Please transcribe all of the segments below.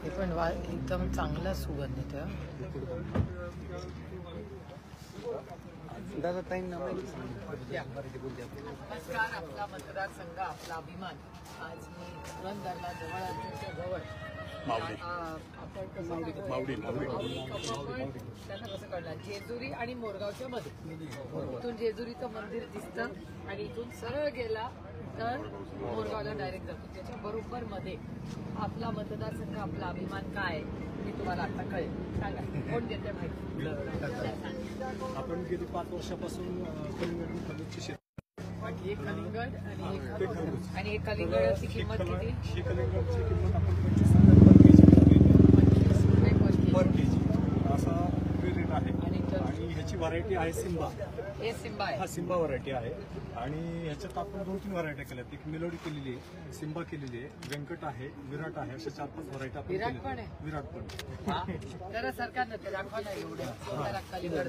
हे पण एकदम चांगला सुगंध येतो. नमस्कार, आपला मतदारसंघ आपला अभिमान. आज मी पुरंदरला जवळ त्यांना कसं कळलं, जेजुरी आणि मोरगावच्या मध्ये. इथून जेजुरीचं मंदिर दिसतं आणि इथून सरळ गेला तर मोरगावला डायरेक्ट जातो. त्याच्या बरोबर मध्ये आपला मतदारसंघ आपला अभिमान काय मी तुम्हाला आता कळेल. सांगा कोण देते माहिती. आपण गेली 5 वर्षापासून एक कलिंगड आणि एक कलिंगडची किंमत किती? ही कलिंगडची किंमत आपण 25 पर केजी असा रेट आहे. आणि ह्याची व्हरायटी आहे सिम्बा. हे सिम्बा आहे. हा सिम्बा व्हरायटी आहे. आणि ह्याच्यात आपण 2-3 व्हरायटी केल्यात. एक मेलोडी केलेली आहे, सिम्बा केलेली आहे, व्यंकट आहे, विराट आहे, अशा 4-5 व्हरायटी आपण विराट पण आहे. विराट पण जरा सरकारनं ते दाखवा ना एवढं कलिंगड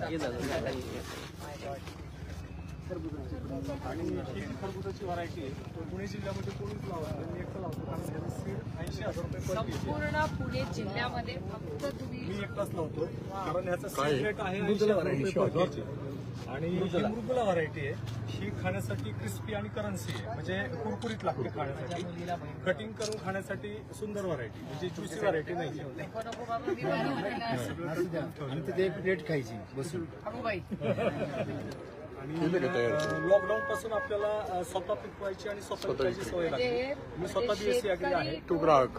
आणि ही खरबुजाची व्हरायटी आहे. पुणे जिल्ह्यामध्ये कोणीच लावत नाही, एकटं लावतो. कारण त्याचं सीड 80,000 रुपये पर केजी. संपूर्ण पुणे जिल्ह्यामध्ये फक्त तुम्ही मी एकटाच लावतो. कारण ह्याचा सीड रेट आहे 80,000 रुपये पर केजी. आणि ही मृदुला व्हरायटी आहे. ही खाण्यासाठी क्रिस्पी आणि करन्सी आहे, म्हणजे कुरकुरीत लागते खाण्यासाठी. कटिंग करून खाण्यासाठी सुंदर व्हरायटी, म्हणजे ज्युसी व्हरायटी नाही. आणि तिथे एक प्लेट खायची बसून. आणि लॉकडाऊन पासून आपल्याला स्वतः पिकवायची आणि स्वतः विकायची सवय लागते. मी स्वतः बीएससी ऍग्री आहे. तू ग्राहक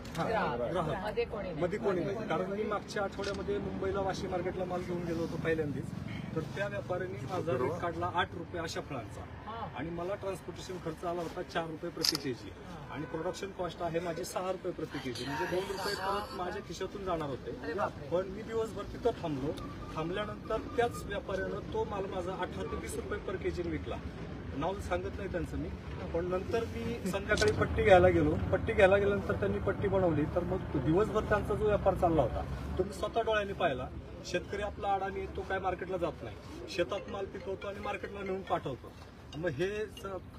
मध्ये कोणी नाही. कारण मी मागच्या आठवड्यामध्ये मुंबईला वाशी मार्केटला माल घेऊन गेलो होतो पहिल्यांदाच. तर त्या व्यापाऱ्यांनी माझा रेट काढला 8 रुपये अशा फळांचा. आणि मला ट्रान्सपोर्टेशन खर्च आला होता 4 रुपये प्रति केजी. आणि प्रोडक्शन कॉस्ट आहे माझी 6 रुपये प्रति केजी. म्हणजे 2 रुपये परत माझ्या खिशातून जाणार होते. पण मी दिवसभर तिथं थांबलो. थांबल्यानंतर त्याच व्यापाऱ्यानं तो माल माझा 18 ते 20 रुपये पर केजी विकला. नाव सांगत नाही त्यांचं मी. पण नंतर मी संध्याकाळी पट्टी घ्यायला गेलो. पट्टी घ्यायला गेल्यानंतर त्यांनी पट्टी बनवली. तर मग दिवसभर त्यांचा जो व्यापार चालला होता तो मी स्वतः डोळ्यांनी पाहिला. शेतकरी आपला अडाणी, तो काय मार्केटला जात नाही, शेतात माल पिकवतो आणि मार्केटला नेऊन पाठवतो. मग हे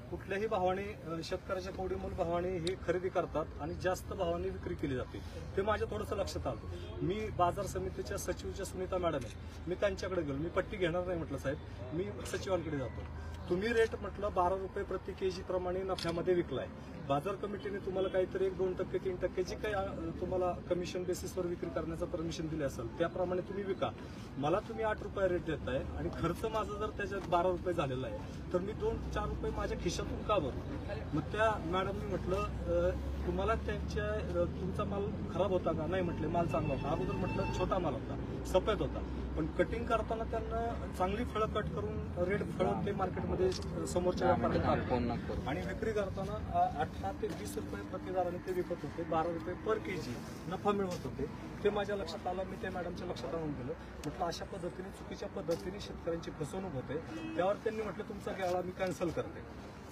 कुठल्याही भावाने शेतकऱ्याच्या कवडीमोल भावाने हे खरेदी करतात आणि जास्त भावाने विक्री केली जाते. ते माझ्या थोडंसं लक्षात आलं. मी बाजार समितीच्या सचिवच्या सुनीता मॅडम आहे, मी त्यांच्याकडे गेलो. मी पट्टी घेणार नाही म्हटलं, साहेब मी सचिवांकडे जातो. तुम्ही रेट म्हटलं 12 रुपये प्रति केजी प्रमाणे नफ्यामध्ये विकलाय. बाजार कमिटीने तुम्हाला काहीतरी 1-2%, 3% जी काही तुम्हाला कमिशन बेसिसवर विक्री करण्याचं परमिशन दिले असेल त्याप्रमाणे तुम्ही विका. मला तुम्ही 8 रुपये रेट देताय आणि खर्च माझा जर त्याच्यात 12 रुपये झालेला आहे तर मी 2-4 रुपये माझ्या खिशातून का भरू? मग त्या मॅडमनी म्हटलं तुम्हाला तुमचा माल खराब होता का? नाही म्हटले, माल चांगला होता. अगोदर म्हटलं छोटा माल होता, सफेद होता. पण कटिंग करताना त्यांना चांगली फळं कट करून रेड फळं ते मार्केटमध्ये समोरच्या व्यापाऱ्यांना आणि विक्री करताना 18 ते 20 रुपये प्रति दाराने ते विकत होते. 12 रुपये पर केजी नफा मिळवत होते. ते माझ्या लक्षात आलं. मी त्या मॅडमच्या लक्षात आणून दिलं. म्हटलं अशा पद्धतीने चुकीच्या पद्धतीने शेतकऱ्यांची फसवणूक होते. त्यावर त्यांनी म्हटलं तुमचा गाळा मी कॅन्सल करते.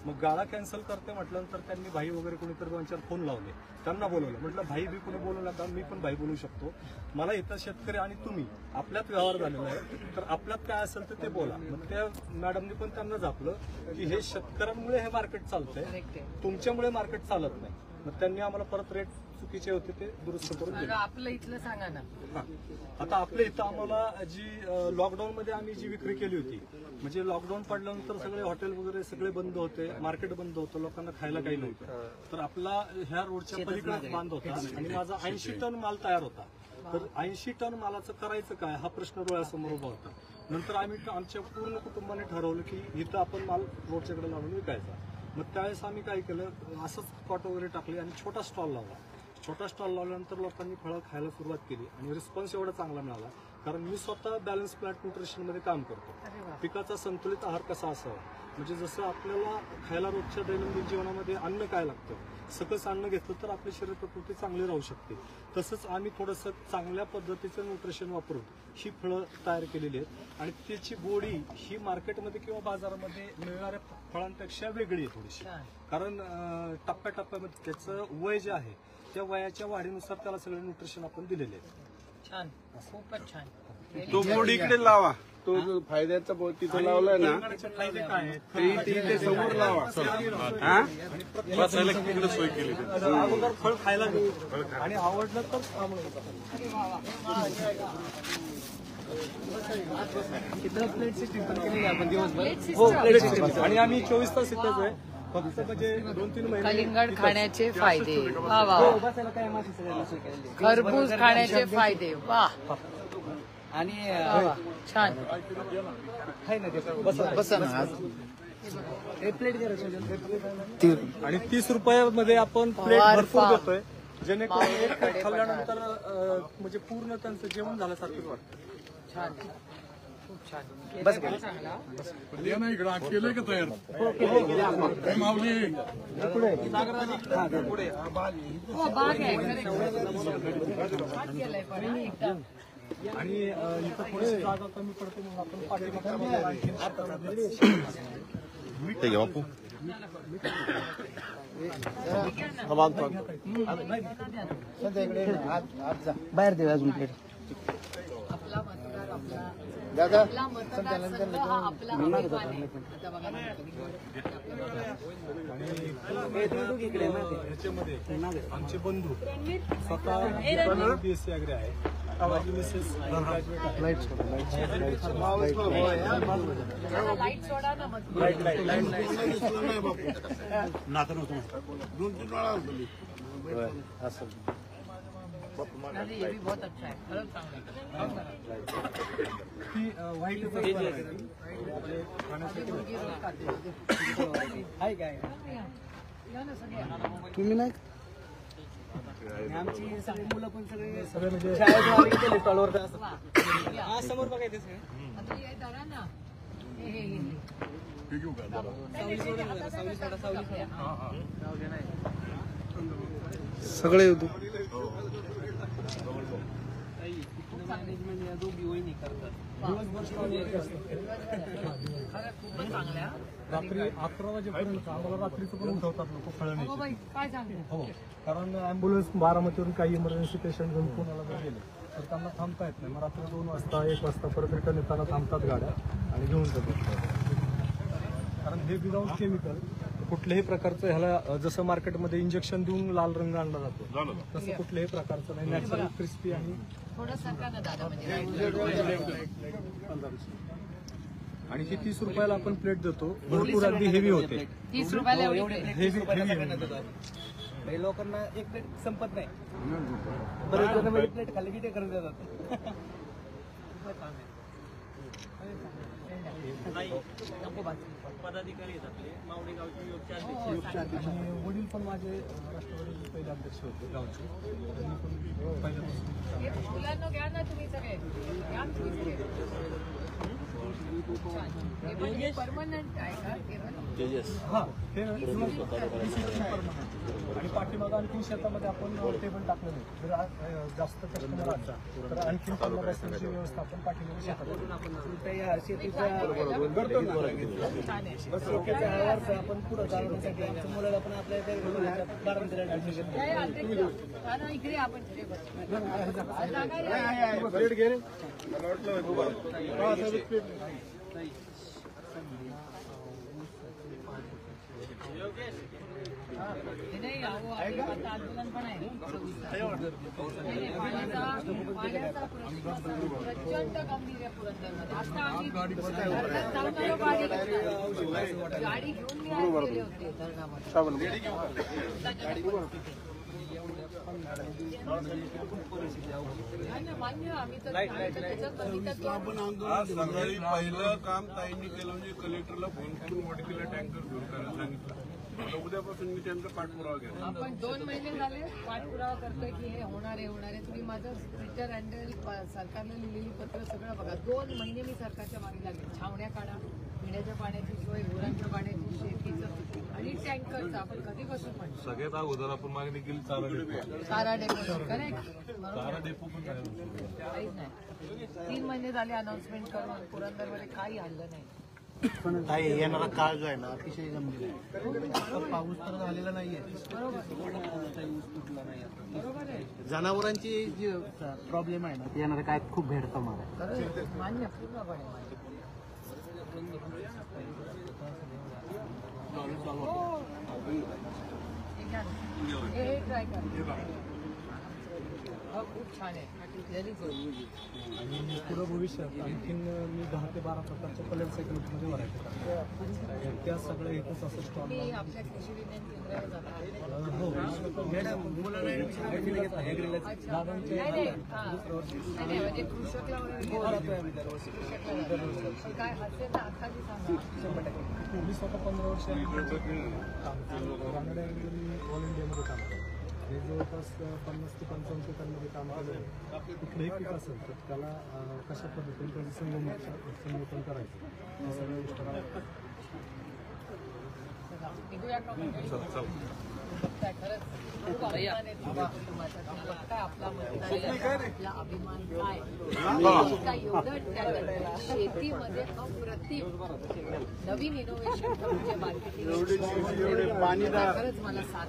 मग गाळा कॅन्सल करते म्हटल्यानंतर त्यांनी भाई वगैरे कोणीतरी 2-4 फोन लावले. त्यांना बोलवलं. म्हटलं भाई बी कोणी बोलवलं का? मी पण भाई बोलू शकतो. मला इथं शेतकरी आणि तुम्ही आपल्यात व्यवहार झालेला आहे, तर आपल्यात काय असेल तर ते बोला. मग त्या मॅडमनी पण त्यांना झापलं की हे शेतकऱ्यांमुळे हे मार्केट चालतंय, तुमच्यामुळे मार्केट चालत नाही. मग त्यांनी आम्हाला परत रेट चुकीचे होते ते दुरुस्त करून दिले. आपलं इथलं सांगा ना. आता आपल्या इथं आम्हाला जी लॉकडाऊन मध्ये आम्ही जी विक्री केली होती, म्हणजे लॉकडाऊन पडल्यानंतर सगळे हॉटेल वगैरे सगळे बंद होते, मार्केट बंद होतं, लोकांना खायला काही नव्हतं. तर आपला ह्या रोडच्या पलीकडे बांध होता आणि माझा 80 टन माल तयार होता. तर 80 टन मालाचं करायचं काय हा प्रश्न डोळ्यासमोर उभा होता. नंतर आम्ही आमच्या पूर्ण कुटुंबाने ठरवलं की इथं आपण माल रोडच्याकडे लावून विकायचा. मग त्यावेळेस आम्ही काय केलं, असंच कॉट वगैरे टाकले आणि छोटा स्टॉल लावला. छोटा स्टॉल लावल्यानंतर लोकांनी फळं खायला सुरुवात केली आणि रिस्पॉन्स एवढा चांगला मिळाला. कारण मी स्वतः बॅलन्स प्लॅट न्यूट्रिशनमध्ये काम करतो. पिकाचा संतुलित आहार कसा असावा, म्हणजे जसं आपल्याला खायला रोजच्या दैनंदिन जीवनामध्ये अन्न काय लागतं, सकस अन्न घेतलं तर आपली शरीर प्रकृती चांगली राहू शकते. तसंच आम्ही थोडंसं चांगल्या पद्धतीचं न्यूट्रिशन वापरून ही फळं तयार केलेली आहेत. आणि त्याची गोडी ही मार्केटमध्ये किंवा बाजारामध्ये मिळणाऱ्या फळांपेक्षा वेगळी आहे थोडीशी. कारण टप्प्याटप्प्यामध्ये त्याचं वय जे आहे त्या वयाच्या वाढीनुसार त्याला सगळे न्यूट्रिशन आपण दिलेले आहे. छान, खूपच छान. तो बोर्ड इकडे लावा. तो जो फायद्याचा बोर्ड तिथं लावलाय ना फायदे काय आहेत? ते समोर लावा हा सोय केली अगोदर फळ खायला घेऊ आणि आवडलं तर प्लेट हो सिस्टम. Plate system. आणि आम्ही 24 तास इथंच आहे फक्त म्हणजे 2-3 महिने कलिंगड खाण्याचे फायदे वा वा खरबूज खाण्याचे फायदे वा आणि वा वा. छान बसा ना आज आणि 30 रुपयामध्ये आपण प्लेट वार भरपूर फाम. देतोय जेणेकरून एक प्लेट खाल्ल्यानंतर म्हणजे पूर्ण त्यांचं जेवण झाल्यासारखं वाटतं. छान खूप छान बस चांगला हो बाग आहे छान केलंय पण हा, एकदम आणि इथं थोडीशी जागा कमी पडते मग आपण पाठीमागे बाहेर देऊ अजून प्लेट आपला मतदार आपला दादा आपला मतदारसंघ हा आपला अभिमान आहे. आता बघा ना, ह्याच्यामध्ये आमचे बंधू स्वतः बीएससी अग्री आहे माझी मिसेस ग्रॅज्युएट आहे. लाईट सोडा ना मग अरे, ये भी बहुत अच्छा है खरंच चांगलं आहे. ती व्हाईट खाण्यासाठी या ना सगळे. तुम्ही नाही आमची सगळी मुलं पण सगळे सगळे म्हणजे समोर बघायचं आता हे धरा ना हे सगळे होते खूपच चांगल्या रात्री 11 वाजेपर्यंत आम्हाला रात्रीचं पण उठवतात लोक फळणे हो बाई काय सांगते हो कारण अँब्युलन्स बारामतीवरून काही इमर्जन्सी पेशंट घेऊन पुण्याला जर गेले तर त्यांना थांबता येत नाही मग रात्री 2 वाजता 1 वाजता परत रिटर्न येताना थांबतात गाड्या आणि घेऊन जातात कारण हे विदाऊट केमिकल कुठल्याही प्रकारचं ह्याला जसं मार्केटमध्ये इंजेक्शन देऊन लाल रंग आणला जातो तसं कुठल्याही प्रकारचं नाही नॅचरल क्रिस्पी आणि थोडं सरका ना दादा म्हणजे आणि ही 30 रुपयाला आपण प्लेट देतो भरपूर अगदी हेवी होते 30 रुपयाला एवढी हेवी लोकांना एक प्लेट संपत नाही बरेच जण म्हणजे प्लेट खाल्ली की ते करून देतात पदाधिकारी आहेत आपले मावडी गावचे आणि वडील पण माझे राष्ट्रवादीचे पहिले अध्यक्ष होते गावचे त्यांनी पण पहिल्यापासून मुलांना घ्या ना तुम्ही सगळे घ्या तुम्ही सगळे परमनंट आहे का केवळ हा हे आणि पाठीमागं आणखी शेतामध्ये आपण टेबल टाकलं नाही जर जास्त कस्टमर आला तर आणखी 15% ची व्यवस्था आपण पाठीमागे शेतात शेतीच्या आपण पुढे चालवण्यासाठी आमच्या मुलाला पण आपल्या बारामतीला ऍडमिशन दादा इकडे आपण सगळे बसू. हे नाही अहो, आता आंदोलन पण आहे पाण्याचा प्रश्न प्रचंड गंभीर आहे पुरंदरमध्ये. आता आम्ही धरणात चालणारं गाडी घेऊन मी आज गेले होते धरणामध्ये. नाही ना, मान्य आम्ही तर त्याच्यात बघितलं की आज सकाळी पहिलं काम ताईंनी केलं म्हणजे कलेक्टरला फोन करून वडकीला टँकर घेऊन करायला सांगितलं आता उद्यापासून मी त्यांचा पाठपुरावा केला आपण 2 महिने झाले पाठपुरावा करतोय की हे होणार आहे तुम्ही माझं ट्विटर हँडल सरकारने लिहिलेली पत्र सगळं बघा 2 महिने मी सरकारच्या मागे लागले छावण्या काढा पिण्याच्या पाण्याची सोय गुरांच्या पाण्याची शेतीचं आणि टँकरचं आपण कधी बसून म्हणतो सगळ्यात अगोदर आपण मागणी केली चारा डेपो करेक्ट काहीच नाही 3 महिने झाले अनाउन्समेंट करून पुरंदरमध्ये काही हल्लं नाही येणारा काळ जो आहे ना अतिशय गंभीर आहे पाऊस तर झालेला नाहीये बरोबर आहे जनावरांची जी प्रॉब्लेम आहे ना ते येणाऱ्या काय खूप भेडतं मला. खरं मान्य पूर्णपणे मान्य. हे ट्राय करा. खूप छान आहे. Very good. आणि पुढं भविष्यात आणखीन मी 10 ते 12 प्रकारच्या कलर सायकलमध्ये व्हरायटी करतो. त्या सगळ्या एकच असं स्टॉल. मी आपल्या कृषी विज्ञान केंद्रावर जाणार. हो अच्छा. नाही नाही म्हणजे कृषकला वगैरे कृषकला जाणार. काय असेल तर आखादी सांगा. मी स्वतः 15 वर्ष काम करतो. रानडे ऑल इंडियामध्ये काम करतो. हे जवळपास 50 ते 55 पिकांमध्ये काम केलं. कुठलंही पीक असेल तर त्याला कशा पद्धतीने त्याचं संगोपन करायचं या सगळ्या गोष्टी निघूया का म्हणजे? काय खरंच खूप अभिमान आहे तुमच्या कुटुंबाचा. तुम्हाला काय आपला मतदार आपला अभिमान काय काय एवढं त्यात शेतीमध्ये अप्रतिम नवीन इनोव्हेशन म्हणजे मार्केटिंग खरंच मला साथ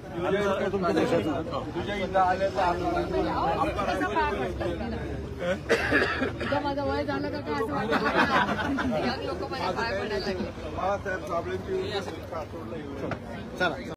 उद्या माझं वय झालं का काय असं वाटतं. लोक माझ्या पाय पडायला लागले. बाळासाहेब साबळेंची चला.